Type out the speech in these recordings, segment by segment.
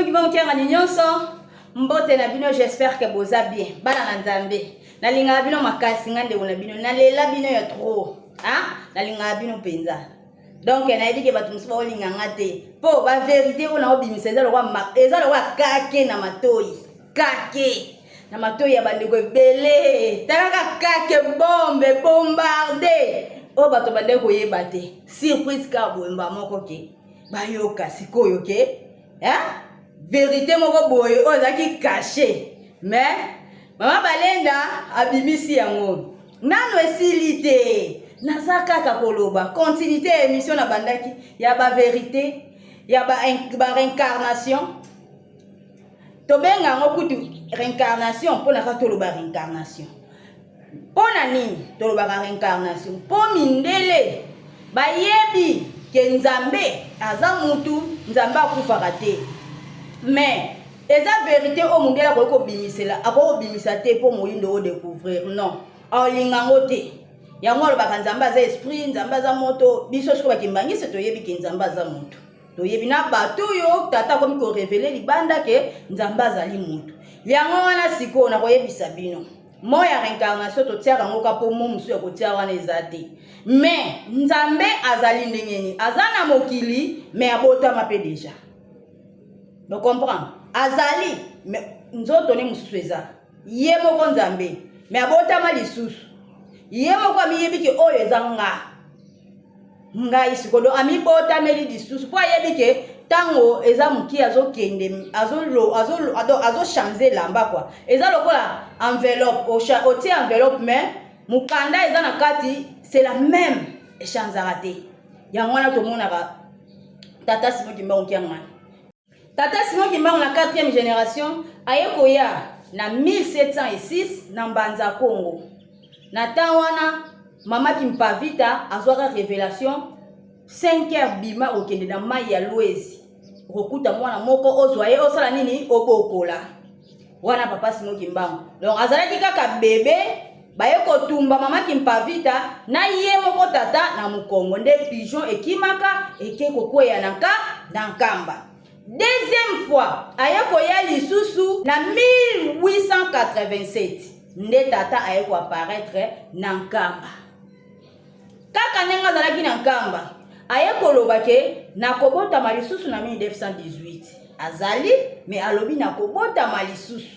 ceux qui vont kianga nyonso mbote na bino, j'espère que boza bien bana na nzambe na linga bino makasi ngande na bino na lela bino ya trop na linga bino penza. Donc na yebike batu musuba olinga ngate po ba vérité ona obimisa eza lo wa kake na matoi kake na matoi ya bandeko ebele talaka kake bombe bombarder o bato bandeko yeba te surprise ka boemba moko ke bayoka sikoyo ke vérité moko boye o zaki caché mais mama Balenda abimisi yango nano esilite naza kaka koloba continuité émission na bandaki ya ba vérité ya ba réincarnation tobenga ngo kutu réincarnation pona ka toloba réincarnation pona nini toloba réincarnation po mindele bayebi ke nzambe aza mutu nzambe akufaka te mais eza vérité o mundela ko bimisela ako bimisa te po moyindo o découvrir non olinga ngote yango alobaka nzambe aza esprit nzambe aza moto biso siko bakimbangisi toyebi ke nzambe aza moto toyebi na bato yo tata komi ko révéler libanda ke nzambe azali moto yango wana siko na koyebisa bino moya réincarnation totiaka ngo kapo mo musu ya kotia wana eza te mais nzambe azali ndengeni aza na mokili mais abotama pe déjà donc comprendre azali mais nzoto ne mususu eza ye moko nzambe mais abotama lisusu ye moko amiyebi ke oyo eza nga isiko do ami botameli lisusu po ayebi ke tango eza muki azokende azo changer lamba quoi eza lokola enveloppe au tie enveloppe mais mukanda eza na kati c'est la même echanzara te yango wana tomonaka tata Simon Kimbangu kiangana tata Simon Kimbangu na 4e génération ayekoya na 1706 na Mbanza Congo na temps wana mama Kimpavita azwaka révélation 5h bima okende na mai ya Lwezi okuta mwana moko ozwaye osala nini obokola wana papa Simon Kimbangu donc azalaki kaka bébé baye kotumba mama Kimpavita na ye moko tata na Mukongo nde pigeon ekimaka eke kokwea na nkamba. Deuxième fois ayekoya lisusu na 1887 nde tata ayeko apparaître na nkamba kaka nenga azalaki na nkamba ayekoloba ke nakobotama lisusu na 1918 azali mais alobi nakobotama lisusu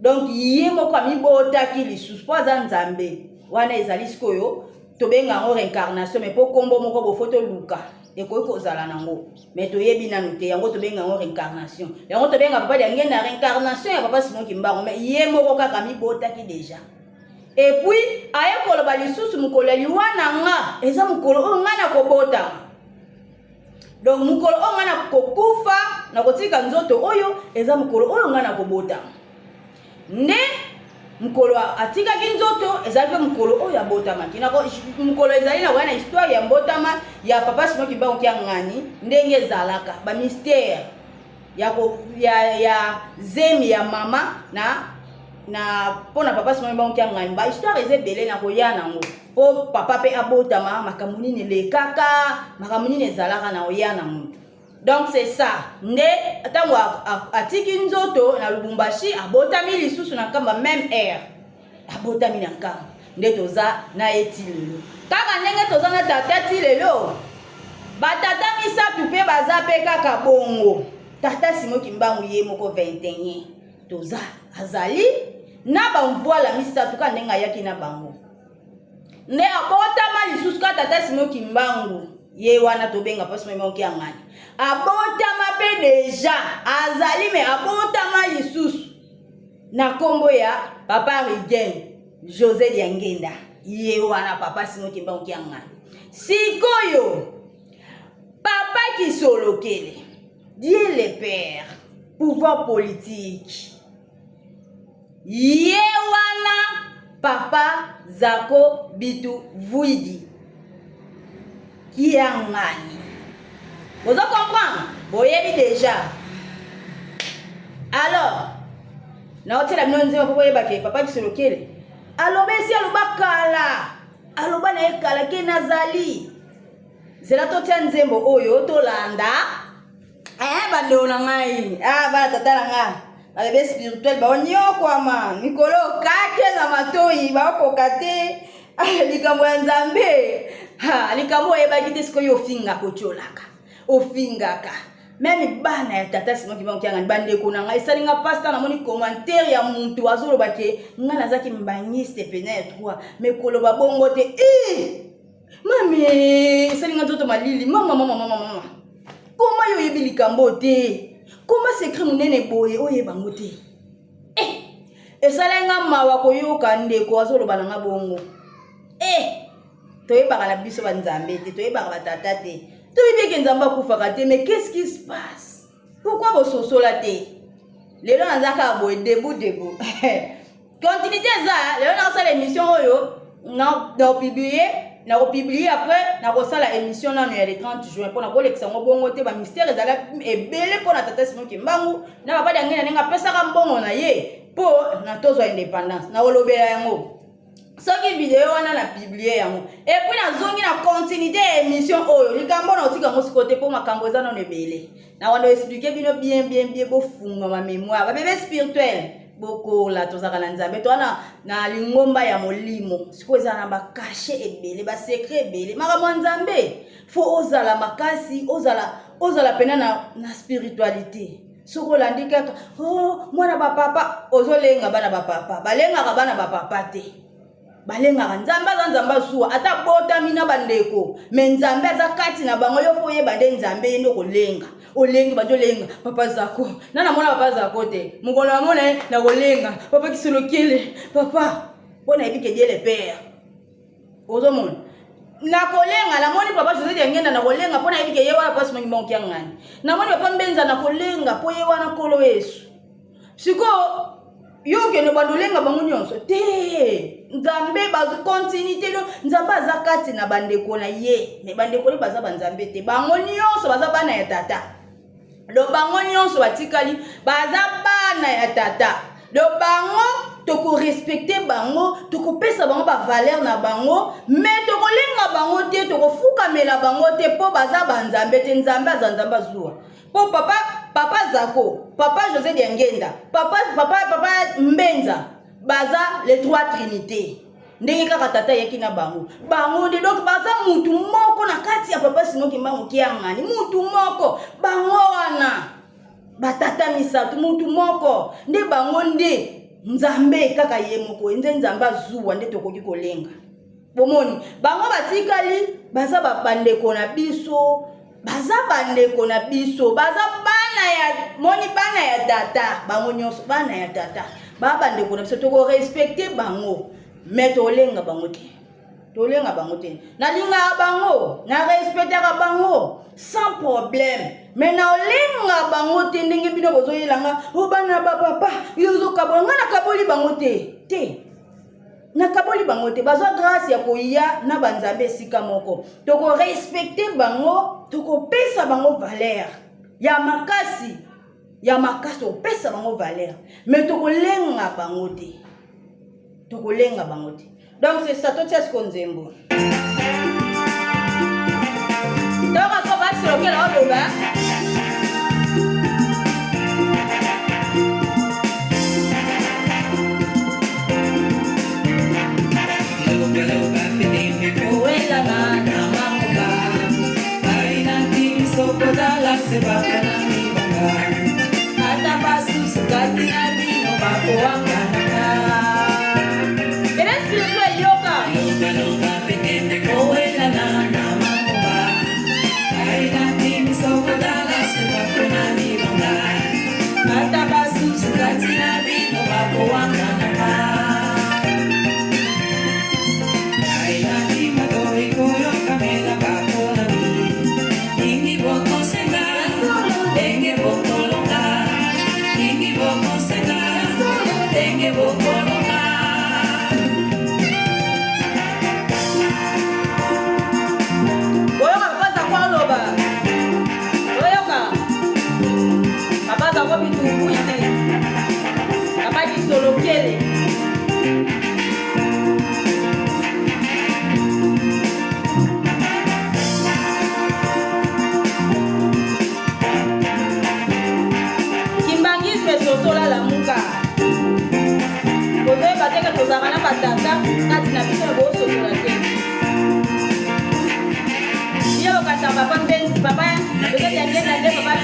donc ye moko amibotaki lisusu po aza nzambe wana ezali sikoyo tobenga ngo réincarnation mais po kombo moko bofoto luka ekoki kozala nango mais toyebi nanu te yango tobenga ngo réincarnation yango tobenga papa yango na réincarnation ya papa Simon Kimbangu mais ye moko kaka amibotaki déjà et puis ayekoloba lisusu mukolo liwana nga eza mukolo o nga na kobota donc mukolo o nga na kokufa na kotika nzoto oyo eza mukolo oyo nga na kobota ne mukolo atika kinzoto ezali mukolo oyo abotama kinako mukolo ezali na wana histoire ya mbotama ya papa Simon Kimbangu kiangani ndenge ezalaka ba mystère ya zemi ya mama na pona papa Simon Kimbangu kiangani ba histoire ezebele na koya nango po papa pe abotama makamuni ne lekaka makamuni ne ezalaka na oya na mutu. Donc c'est ça. Ne tango atiki nzoto na Lubumbashi abotami lisusu na kamba même air. Abotami na kamba. Nde toza na etilelo. Kaka ndenge toza na tata tilelo. Ba tata misatu pe baza pe kaka bongo. Tata Simon Kimbangu ye moko 21. Toza azali na ba mvoila misatu ka ndenga yaki na bango. Ne abotama lisusu ka tata Simon Kimbangu. Ye wana tobenga pasi memo kiangani abotama pe déjà azali me abotama lisusu na kombo ya papa Rigen José Diangenda ye wana papa Simon Kimbangu kiangani sikoyo papa Kisolokele Dieu le Père pouvoir politique ye wana papa Zako Bitu Vuidi kiangani. Vous comprenez? Vous voyez déjà. Alors, na otela mnonzi mapopo yebake papa Kisolokele. Alobesi alobakala. Aloba na ekala ke nazali. Zela totia nzembo oyo tolanda. bande on ngai ba tata nga ba bébé spirituel ba onyoko ama mikolo kake na matoi ba kokate likambo ya Nzambe likambo eba kite siko yo finga kocholaka ofingaka même bana ya tata simo ki banki ngani bande ko na ngai salinga pasta na moni commentaire ya muntu azolo bake nga nazaki mbangiste pena 3 mekolo ba bongo te mami salinga toto malili mama koma yo yebi likambo te koma secret munene boye oye bango te esalenga mawa koyoka ndeko azolo bana nga bongo toyebaka na biso ba Nzambe te toyebaka ba tata te toyebi ke Nzambe akufaka te mais qu'est-ce qui se passe pourquoi bososola te lelo nazaka boye debout continuité za lelo nakosala émission oyo na publier après nakosala émission nano ya le 30 juin pour nakolekisa ngo bongo te ba mystère ezala ebele pour na tata Simon Kimbangu na baba dangena nenga pesaka mbongo na ye po na tozo indépendance na olobela yango soki vidéo wana na publier yango et puis na zongi na continuité émission oyo likambo na otika ngo sikote po makambo za nano ebele na wando expliquer bino bien bofunga ma mémoire ba bébé spirituel boko la tozaka na Nzambe to na lingomba ya molimo siko eza na ba caché ebele ba secret ebele makambo ya Nzambe fo ozala makasi ozala pena na spiritualité soko landi kaka mwana ba papa ozolenga bana ba papa balengaka bana ba papa te balengaka Nzambe zuwa ata bota mina bandeko me Nzambe aza kati na bango yo foye bande Nzambe ndo kolenga olengi bajolenga papa zako nana mona papa zako te mukolo mona na kolenga papa kisolokele papa bona ebike die le père ozo mona na kolenga na moni papa José de ngenda na kolenga pona ebike ye wana pasi mongi monki ngani na moni papa Mbenza na kolenga po ye wana kolo Yesu siko yo ke no bandolenga bango nyonso te Nzambe bazo continuité do Nzambe azakati na bandeko na ye me bandeko le baza banzambe te bango nyonso baza bana ya tata do bango nyonso batikali baza bana ya tata do bango toko respecter bango toko pesa bango ba valeur na bango mais toko lenga bango te toko fukamela bango te po baza banzambe te Nzambe azanzamba zuwa po papa Zako papa José de Ngenda papa Mbenza baza les trois trinités ndenge kaka tata yeki na bango nde donc baza mutu moko na kati ya papa Simon Kimbangu kiangani mutu moko bango wana batata misatu mutu moko nde bango nde Nzambe kaka ye moko nze Nzambe azuwa nde tokoki kolenga bomoni bango batikali baza babandeko na biso baza bandeko na biso baza bana ya tata bango nyonso bana ya tata bandeko na biso toko respecter bango mais tolenga bango te nalinga bango na respectaka bango sans problème mais na olenga bango te ndenge bino bozoyelanga bana ba papa yozo kabonga na kaboli bango te na kaboli bango te bazwa grâce ya koya na banzambe sika moko toko respecter bango toko pesa bango valeur ya makasi opesa bango valeur mais toko lenga bango te donc c'est ça totia siko nzembo donc aso basi lokela oloba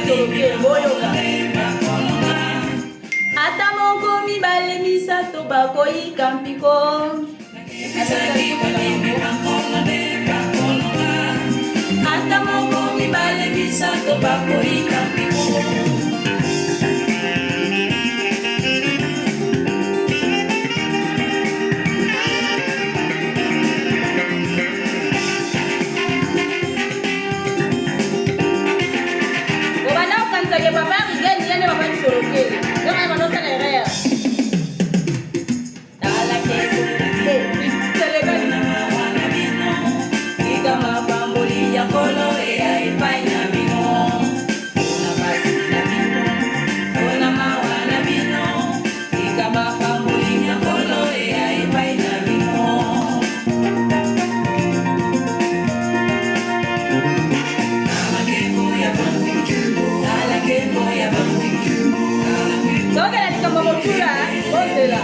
solokele boyoka ata moko mibale misato bakoyika mpiko ata moko mibale misato bakoyika mpiko que papá Miguel tiene papá en su loquera. Yo me mando a la guerra. Dala que se le gana. Y cama pambolilla colorea y paina vino. Una pasita vino. Una mahuana vino. Y cama pambolilla colorea y paina vino. Toca la ticambamochura, póntela.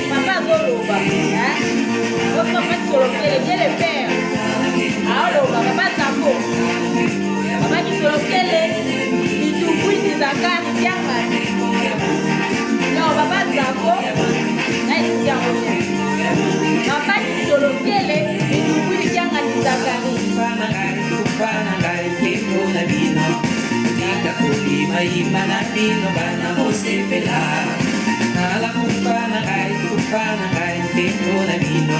Papá Zoluba, vos papá Solokele, tiene père. Ahora, papá Zambo. Papá Solokele, y tu fuiste sacar, llama. No, papá Zambo, nadie se llama. Papá Solokele, y tu fuiste llama ni Zakari. Kufana ngai tempo na bino tika kulima imana bino bana mosepela nala kufana ngai tempo na bino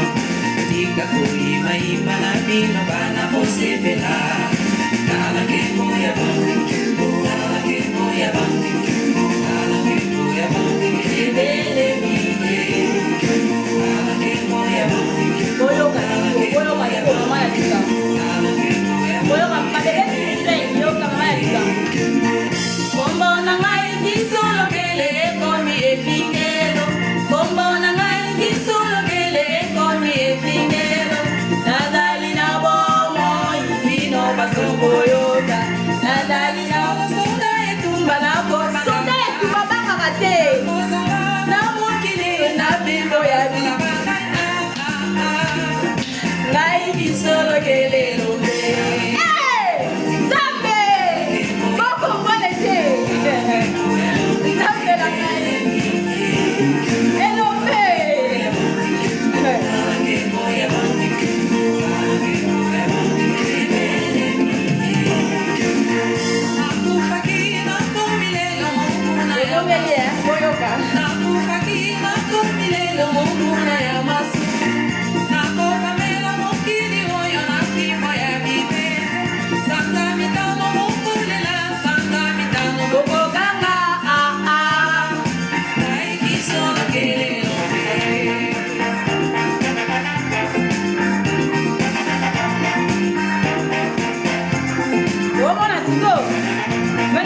tika kulima imana bino bana mosepela nala kemo ya bangu nala kemo ya bangu nala kemo ya bangu ebele mine nala kemo ya bangu Boyo kasi mama ya tika. Boyo kapabele sile yo kama ya tika. Kombo na ngai Solokele komi efingelo. Kombo na ngai Solokele komi efingelo. Nazali na bomo ifino basoboyoka. Nazali na soda etumba na bomo. Soda etumba banga kate. Na mukili na bindo ya bibi. Ngai Solokele lombe. Zambe! Boko mboleje! Zambe la ngai. Elombe! Elombe boyoka.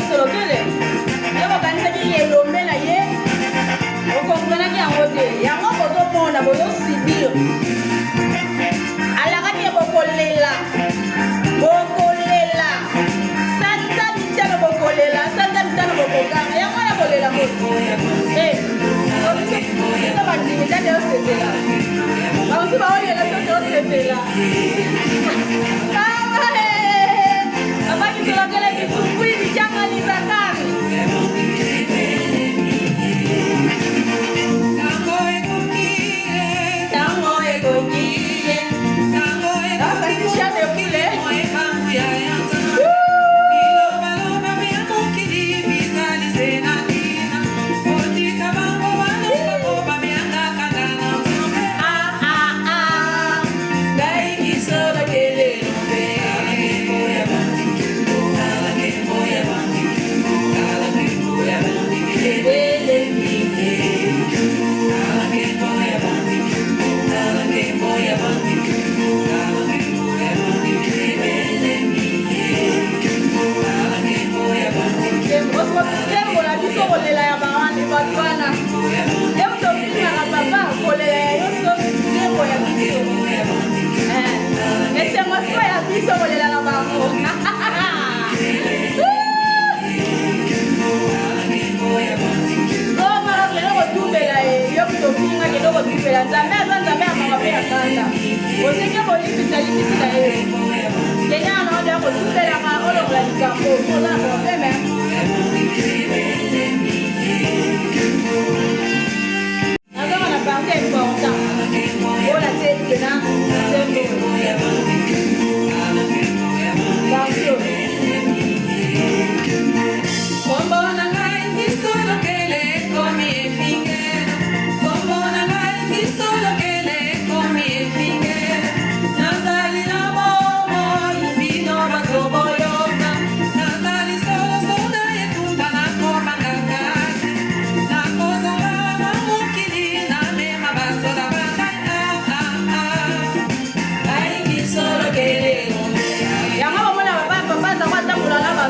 Solokele yoko kanisaki yelombe na ye okomprenaki yango te yango bozomona bozosibir alakaki ye bokolela sanza mitano bokolela sanza mitano bokokanga yango na kolela moto biso bandimi tande osepela bamosi baolela sote osepela Abaki Solokele kitufui vichanga ni Zakari. Tango ekokile. Sasa kisha mekule. to finga ke doko tupela nzambe azanzambe amanga pe akanda osenge bolipisa lipisi na ye kenya na ode ko tupela ka olongola likambo oza na problème azanga na partie important ola teli kena sembo attention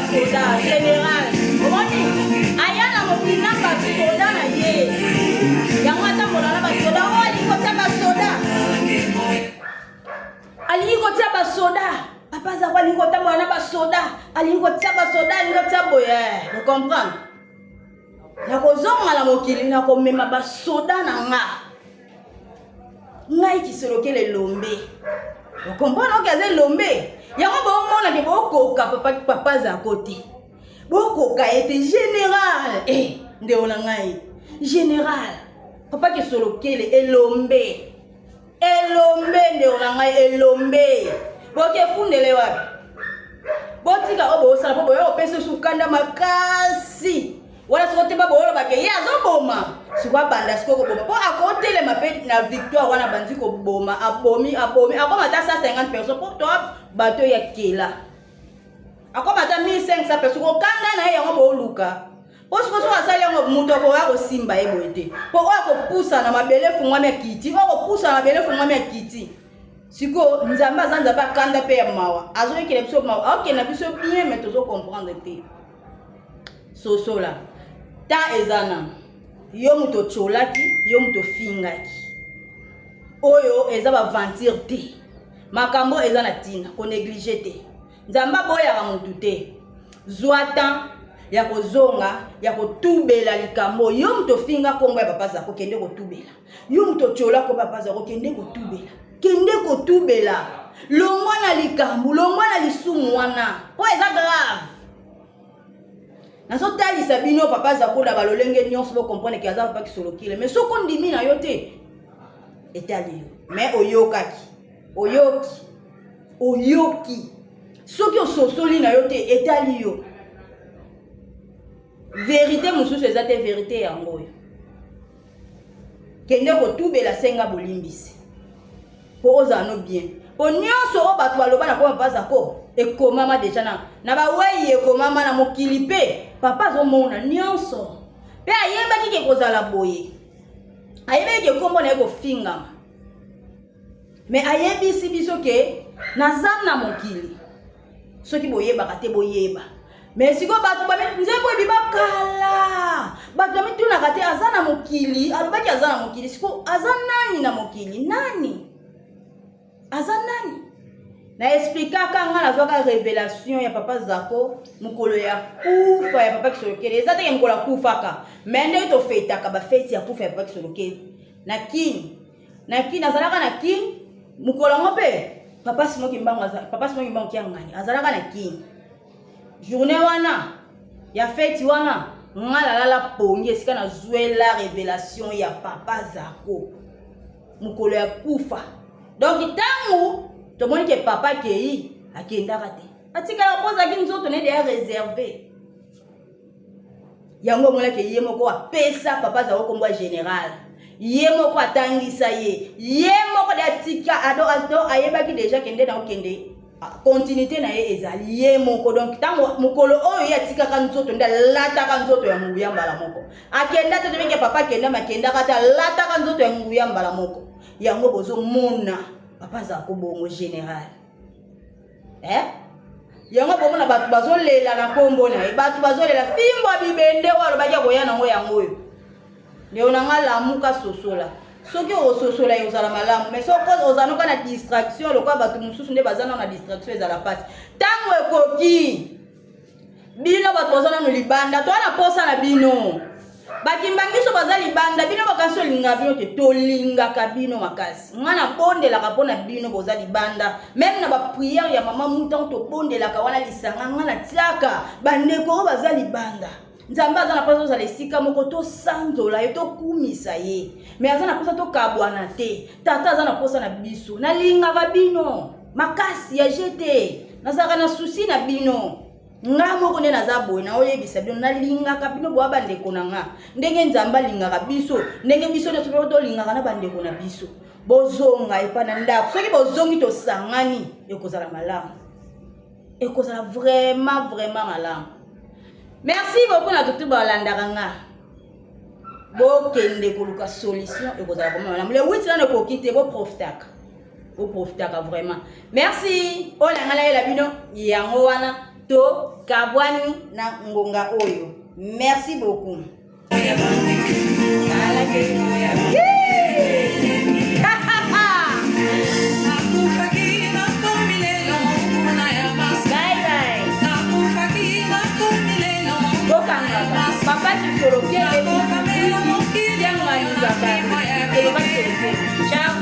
soda général omoni ayana mokina ba soda na ye yango ata molala ba soda o alingo tia ba soda alingo tia ba soda papa za kwa alingo tia molala ba soda alingo tia ba soda alingo tia boye vous comprenez na kozonga la mokili na komema ba soda na nga ngai kisolokele lombe vous comprenez okaze lombe yango bomona ke bokoka papa za côté bokoka était général nde ona ngai général papa ke solokele elombe nde ona ngai elombe boke fundele wapi botika obo osala po boyo pese sukanda makasi wala sote ba bolo ba ke ya zoboma sikwa banda sikoko boma po akotele mape na victoire wana bandi ko boma abomi akoma ta 150 personnes pour toi bato ya kela akoma ta 1500 personnes ko kanda na yango bo luka po siko so asali yango muto ko wa ko simba e boete po ko pusa na mabele fungwa me kiti ko pusa na mabele fungwa me kiti siko nzamba zanza ba kanda pe ya mawa azo yekele biso mawa ok na biso bien mais tozo comprendre te soso la ta ezana yo muto cholaki yo muto fingaki oyo eza ba ventir te makambo eza na tina ko négliger te nzamba boya ka mutu te zwata ya kozonga ya kotubela likambo yo muto finga kombo ya papa za ko kende kotubela yo muto chola ko papa za ko kende kotubela longwa na likambo longwa na lisumu wana po eza grave nazo talisa bino papa za ko na balolenge nyonso bo comprendre que aza papa ki solokile mais soko ndimi na yo te etali mais oyoki soki ososoli na yo te etali yo vérité mususu eza te vérité yango yo kende kotubela senga bolimbisi po ozano bien po nyonso o bato baloba na ko papa za ko ekomama deja na bawei ekomama na mokili pe papa azomona nyonso pe ayebaki ke kozala boye ayebaki ke kombo na ye kofingama me ayebisi biso ke naza na mokili soki boyebaka te boyeba me siko bato nzembo ebi bakala bato bamitunaka te aza na mokili alobaki aza na mokili siko aza nani na mokili nani aza nani na expliquer kanga na zwaka révélation ya papa zako mukolo ya kufa ya papa kisolokele eza te mukolo ya kufaka mende to fetaka ba feti ya kufa ya papa kisolokele na kini azalaka na kini mukolo ngope papa simoki mbango kiangani azalaka na kini journée wana ya feti wana ngala lala pongi esika na zwela révélation ya papa zako mukolo ya kufa donc tangu to moni ke papa kei akendaka te atikala poza ki nzoto ne de réservé yango mona ke ye moko apesa papa za ko mbwa général ye moko atangisa ye moko de atika ado ayebaki déjà kende na okende continuité na ye ezali ye moko donc tango mukolo oyo ya tika ka nzoto nda lata ka nzoto ya nguya mbala moko akenda te tebeke papa kenda makenda kata lata ka nzoto ya nguya mbala moko yango bozo mona papa za ko bongo général yango bomona bato bazolela na kombo na bato bazolela fimbo bibende walo bakia koyana ngo yango yo leo nanga lamuka sosola soki ososola yozala malamu mais soko ozanoka na distraction lokwa bato mususu nde bazana na distraction ezala pasi tango ekoki bino bato bazana no libanda to na posa na bino bakimbangiso baza libanda bino bakanso linga bino te tolinga kabino makasi ngana bondela kapona bino boza libanda même na ba prière ya mama mutan to bondela ka wana lisanga ngana tiaka bandeko baza libanda nzamba aza na posa za lesika moko to sanzola yo to kumisa ye mais aza na posa to kabwana te tata aza na posa na biso na linga kabino makasi ya jete nazaka na souci na bino nga moko nde naza boye na oyebisa bino nalingaka bino boya bandeko na nga ndenge nzambe alingaka biso ndenge biso nyonso mpe tolingaka na bandeko na biso bozonga epa na ndako soki bozongi tosangani ekozala malamu ekozala vraiment malamu. Merci beaucoup na tutu balandaka nga bokende koluka solution ekozala vraiment malamu le 8 na nekokite boprofitaka vraiment. Merci olangala yela bino yango wana to kabwani na ngonga oyo. Merci beaucoup. Papa tu solo que et tu bien organiser ciao.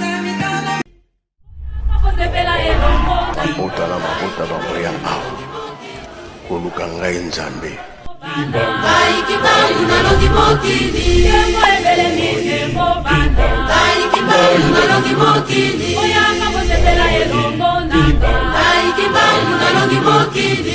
Mabota bamboya koluka ngai nzambe Ai kibangu na longi mokili Mwebele mine mobanda Ai kibangu na longi mokili Oyanga mosepela elongo nanga Ai kibangu na longi mokili